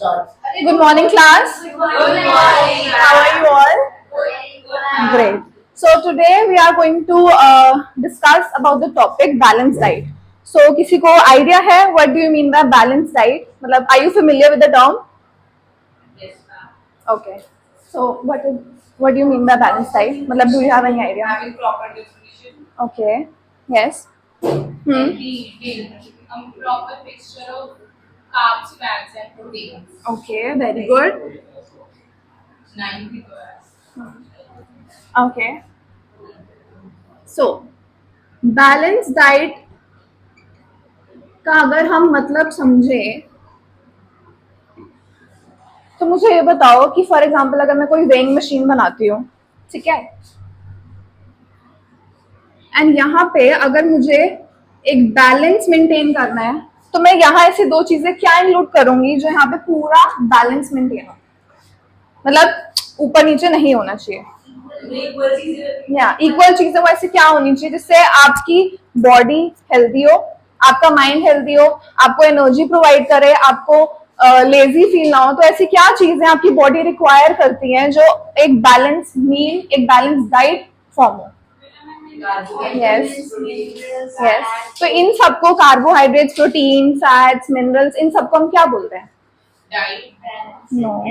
Good morning, class. Good morning. How are you all? Great. So today we are going to discuss about the topic balanced diet. So किसी को idea है what do you mean by balanced diet? मतलब are you familiar with the term? Okay. So what do you mean by balanced diet? मतलब do you have any idea? Having proper nutrition Okay. Yes. and eating a proper mixture of carbs, fats, and proteins. Okay. Very good. 90 hours. Okay. So balanced diet का अगर हम मतलब समझें तो मुझे ये बताओ कि फॉर एग्जांपल अगर मैं कोई वेइंग मशीन बनाती हूँ, ठीक है, एंड यहाँ पे अगर मुझे एक बैलेंस मेंटेन करना है तो मैं यहाँ ऐसी दो चीजें क्या इंक्लूड करूंगी जो यहाँ पे पूरा बैलेंस मेंटेन हो, मतलब ऊपर नीचे नहीं होना चाहिए या इक्वल चीजें वैसे क्या होनी चाहिए जिससे आपकी बॉडी हेल्दी हो, आपका माइंड हेल्दी हो, आपको एनर्जी प्रोवाइड करे, आपको लेजी फील ना हो। तो ऐसी क्या चीजें आपकी बॉडी रिक्वायर करती हैं जो एक बैलेंस मील, एक बैलेंस डाइट फॉर्म हो? Yes yes. तो इन सबको कार्बोहाइड्रेट्स, प्रोटीन, फैट्स, मिनरल्स, इन सबको हम क्या बोलते हैं? No,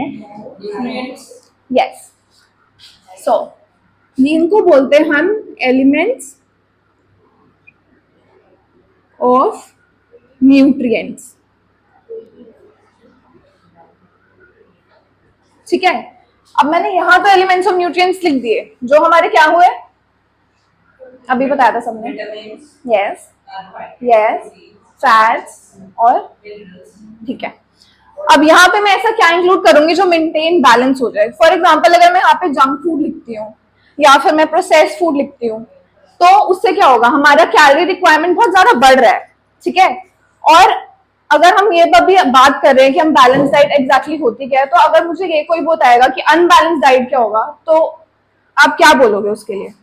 yes. सो इनको बोलते हैं हम एलिमेंट्स ऑफ न्यूट्रिएंट्स, ठीक है। अब मैंने यहाँ तो एलिमेंट्स ऑफ न्यूट्रिएंट्स लिख दिए जो हमारे क्या हुए, अभी बताया था सबने। यस यस, फैट्स और ठीक है। अब यहाँ पे मैं ऐसा क्या इंक्लूड करूंगी जो मेंटेन बैलेंस हो जाए। फॉर एग्जांपल अगर मैं यहाँ पे जंक फूड लिखती हूँ या फिर मैं प्रोसेस्ड फूड लिखती हूँ तो उससे क्या होगा, हमारा कैलोरी रिक्वायरमेंट बहुत ज्यादा बढ़ रहा है, ठीक है। और अगर हम ये भी बात कर रहे हैं कि हम बैलेंस डाइट एग्जैक्टली होती क्या है, तो अगर मुझे ये कोई बताएगा कि अनबैलेंस डाइट क्या होगा तो आप क्या बोलोगे उसके लिए?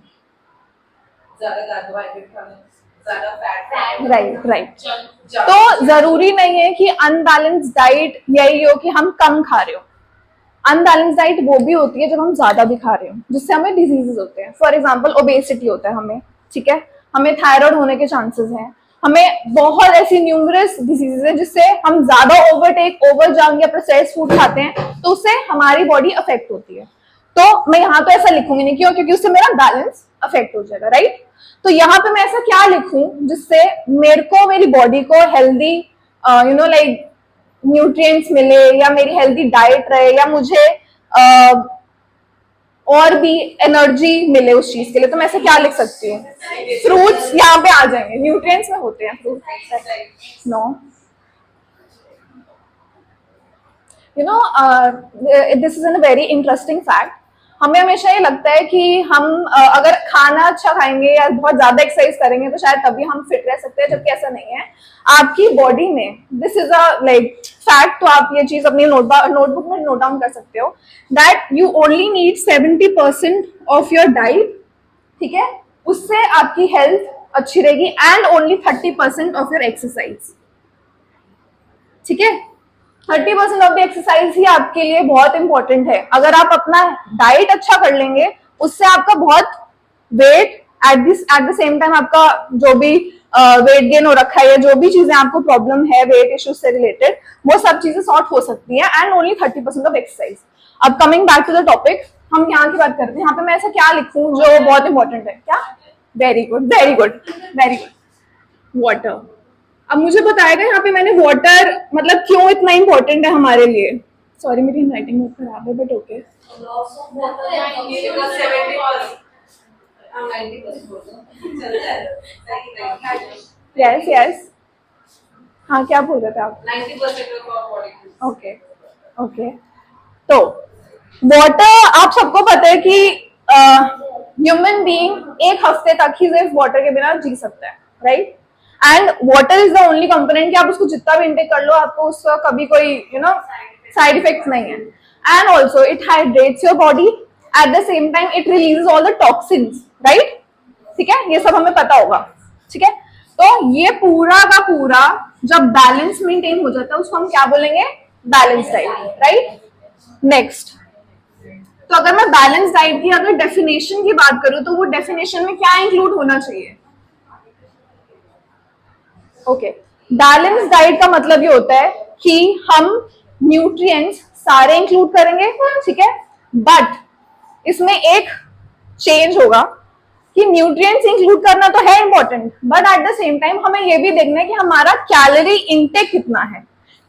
Right right. तो जरूरी नहीं है कि अनबैलेंस डाइट यही हो कि हम कम खा रहे हो। अनबैलेंस डाइट वो भी होती है जब हम ज्यादा भी खा रहे हो, जिससे हमें डिजीजेस होते हैं। फॉर एग्जांपल ओबेसिटी होता है हमें, ठीक है, हमें थायराइड होने के चांसेस हैं, हमें बहुत ऐसी न्यूमरस डिजीजेस हैं जिससे हम ज्यादा ओवरटेक, ओवर जंक या प्रोसेस्ड फूड खाते हैं तो उससे हमारी बॉडी अफेक्ट होती है। तो मैं यहाँ तो ऐसा लिखूंगी नहीं, क्यों? क्योंकि उससे मेरा बैलेंस अफेक्ट हो जाएगा, राइट। तो यहाँ पे मैं ऐसा क्या लिखूं जिससे मेरे को, मेरी बॉडी को हेल्दी लाइक न्यूट्रिएंट्स मिले या मेरी हेल्दी डाइट रहे या मुझे और भी एनर्जी मिले उस चीज के लिए। तो मैं ऐसे क्या लिख सकती हूँ? फ्रूट्स यहाँ पे आ जाएंगे, न्यूट्रिएंट्स में होते हैं fruit. No, this is an very interesting fact. हमें हमेशा ये लगता है कि हम अगर खाना अच्छा खाएंगे या बहुत ज्यादा एक्सरसाइज करेंगे तो शायद तभी हम फिट रह सकते हैं, जबकि ऐसा नहीं है। आपकी बॉडी में, this is a like fact, तो आप ये चीज अपनी नोटबुक में नोट डाउन कर सकते हो, that you only need 70% of your diet, ठीक है, उससे आपकी हेल्थ अच्छी रहेगी, and only 30% of your exercise, ठीक है। 30% ऑफ द एक्सरसाइज ही आपके लिए बहुत इंपॉर्टेंट है। अगर आप अपना डाइट अच्छा कर लेंगे उससे आपका बहुत weight at the same time आपका जो भी वेट गेन हो रखा है या जो भी चीजें आपको प्रॉब्लम है वेट इश्यूज से रिलेटेड, वो सब चीजें सॉर्ट हो सकती है, एंड ओनली 30% ऑफ एक्सरसाइज। अब coming back to the topic, हम यहाँ की बात करते हैं। यहाँ पे मैं ऐसा क्या लिखूं जो बहुत इंपॉर्टेंट है? क्या? Very good very good very good, water. अब मुझे बताएगा यहाँ पे मैंने वाटर मतलब क्यों इतना इम्पोर्टेंट है हमारे लिए। सॉरी मेरी राइटिंग बहुत खराब है, बट ओके। यस यस, हाँ क्या बोल रहे थे आप? 90% ओके ओके। तो वाटर, आप सबको पता है कि ह्यूमन बीइंग एक हफ्ते तक ही सिर्फ वाटर के बिना जी सकता है, right. And water is the only component कि आप उसको जितना भी इंटेक कर लो आपको उसका कभी कोई साइड इफेक्ट नहीं है। And also it hydrates your body, eight the same time it releases all the toxins, right, ठीक है, ये सब हमें पता होगा, ठीक है। तो ये पूरा का पूरा जब बैलेंस मेंटेन हो जाता है उसको हम क्या बोलेंगे? Balance diet, right. नेक्स्ट, तो अगर मैं बैलेंस डाइट की अगर डेफिनेशन की बात करूं तो वो डेफिनेशन में क्या इंक्लूड होना चाहिए? ओके, बैलेंस डाइट का मतलब ये होता है कि हम न्यूट्रिएंट्स सारे इंक्लूड करेंगे, ठीक है, बट इसमें एक चेंज होगा कि न्यूट्रिएंट्स इंक्लूड करना तो है important, but at the same time हमें ये भी देखना है कि हमारा कैलोरी इंटेक कितना है,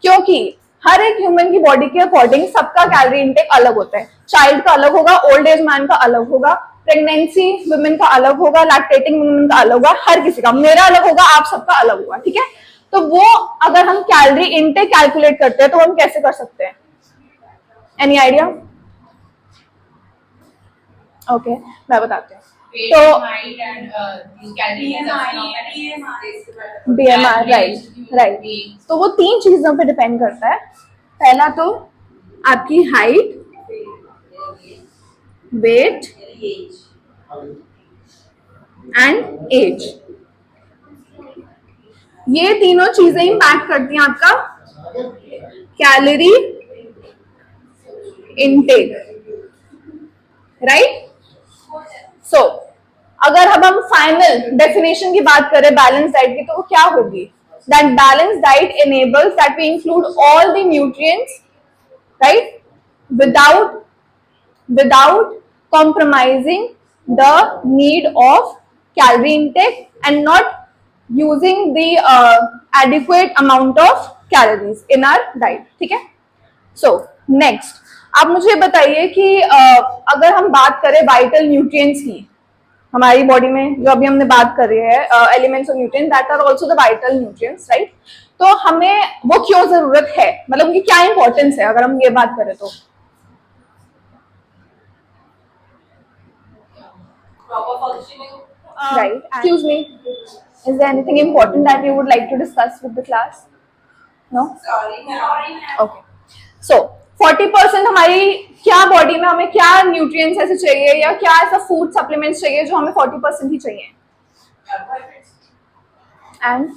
क्योंकि हर एक ह्यूमन की बॉडी के अकॉर्डिंग सबका कैलोरी इंटेक अलग होता है। चाइल्ड का अलग होगा, ओल्ड एज मैन का अलग होगा, प्रेगनेंसी वुमेन का अलग होगा, लैक्टेटिंग वुमेन का अलग होगा, हर किसी का, मेरा अलग होगा, आप सबका अलग होगा, ठीक है। तो वो अगर हम कैलोरी इंटेक कैलकुलेट करते हैं तो हम कैसे कर सकते हैं? Any idea? ओके, मैं बताती हूँ। तो BMI, राइट, तो वो 3 चीजों पे डिपेंड करता है। पहला तो आपकी हाइट, वेट एंड एज, ये तीनों चीजें इम्पैक्ट करती हैं आपका कैलोरी इनटेक, राइट। सो अगर अब हम फाइनल डेफिनेशन की बात करें बैलेंस डाइट की, तो वो क्या होगी? That balance diet enables that we include all the nutrients, right, without compromising the need of calorie intake and not using the adequate amount of calories in our diet, ठीक है। So next, आप मुझे बताइए कि अगर हम बात करें वाइटल न्यूट्रिएंट्स की हमारी बॉडी में, जो अभी हमने बात कर रही है elements of nutrients that are also the vital nutrients, right, तो हमें वो क्यों जरूरत है, मतलब उनकी क्या इंपॉर्टेंस है अगर हम ये बात करें तो? Right. Excuse me. Is there anything important that you would like to discuss with the class? No? Sorry. Okay. So 40% हमारी क्या बॉडी में हमें क्या न्यूट्रिएंट्स ऐसे चाहिए या क्या ऐसा फूड सप्लीमेंट्स चाहिए जो हमें 40% ही चाहिए? एंड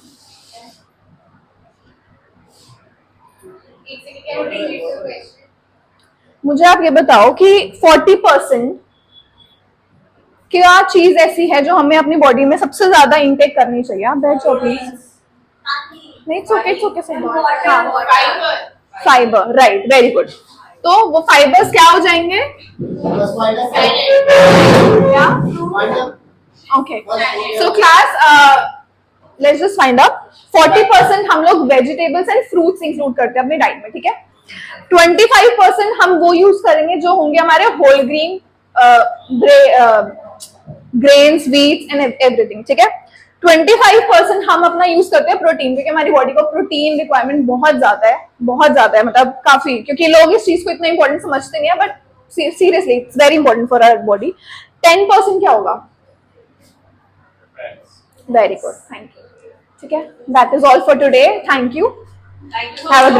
मुझे आप ये बताओ कि 40% क्या चीज ऐसी है जो हमें अपनी बॉडी में सबसे ज्यादा इंटेक करनी चाहिए? आप बैठ जाओ प्लीज। नहीं, छोटे से फाइबर, राइट, वेरी गुड। तो वो फाइबर्स क्या हो जाएंगे? क्या? Okay, so class let's just find out. 40% हम लोग वेजिटेबल्स एंड फ्रूट्स इंक्लूड करते हैं अपनी डाइट में, ठीक है। 25% हम वो यूज करेंगे जो होंगे हमारे whole green grains, wheats and everything, ठीक है। 25% हम अपना यूज करते हैं प्रोटीन, क्योंकि हमारी बॉडी को प्रोटीन रिक्वायरमेंट बहुत ज्यादा है, मतलब काफी, क्योंकि लोग इस चीज को इतना इंपॉर्टेंट समझते नहीं है, but seriously it's very important for our body. 10% क्या होगा? वेरी गुड, थैंक यू, ठीक है। That is all for today, thank you, have a